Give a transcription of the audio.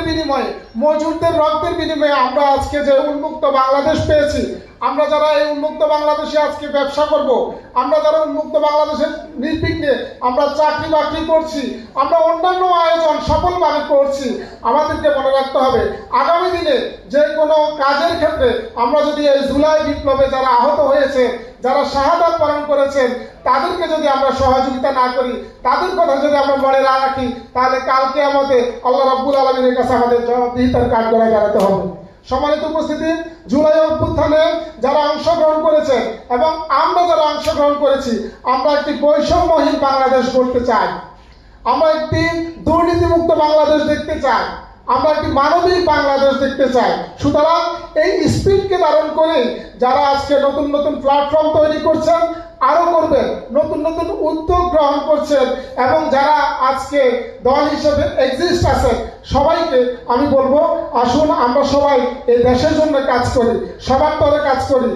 বিনিময়ে, মজুরদের রক্তের বিনিময়ে আমরা আজকে যে উন্মুক্ত বাংলাদেশ পেয়েছি, আমরা যারা এই উন্মুক্ত বাংলাদেশে আজকে ব্যবসা করব, আমরা যারা উন্মুক্ত বাংলাদেশের নির্বিঘ্নে আমরা চাকরি বাকরি করছি, আমরা অন্যান্য আয়োজন সফলভাবে করছি, আমাদেরকে মনে রাখতে হবে আগামী দিনে যে কোনো কাজের ক্ষেত্রে আমরা যদি এই জুলাই বিপ্লবে যারা আহত হয়েছে, যারা শাহাদাত বরণ করেছেন, তাদেরকে যদি আমরা সহযোগিতা না করি, তাদের কথা যদি আমরা মনে না রাখি, তাহলে কালকে আমাদের আল্লাহ রাব্বুল আলামিনের কাছে আমাদের জবাবদিহিতার কাঠগড়ায় দাঁড়াতে হবে। সম্মানিত উপস্থিতি, জুলাই অভ্যুত্থানে যারা অংশগ্রহণ করেছেন এবং আমরা যারা অংশগ্রহণ করেছি, আমরা একটি বৈষম্যহীন বাংলাদেশ গড়তে চাই, আমরা একটি দুর্নীতিমুক্ত বাংলাদেশ দেখতে চাই, আমরা একটি মানবিক বাংলাদেশ দেখতে চাই। সুতরাং এই স্পিরিটকে ধারণ করে যারা আজকে নতুন নতুন প্ল্যাটফর্ম তৈরি করছেন, আরো করবেন, নতুন নতুন উদ্যোগ গ্রহণ করছেন, এবং যারা আজকে দল হিসেবে এক্সিস্ট আছেন, সবাইকে আমি বলবো আসুন আমরা সবাই এই দেশের জন্য কাজ করি, সবার তরে কাজ করি।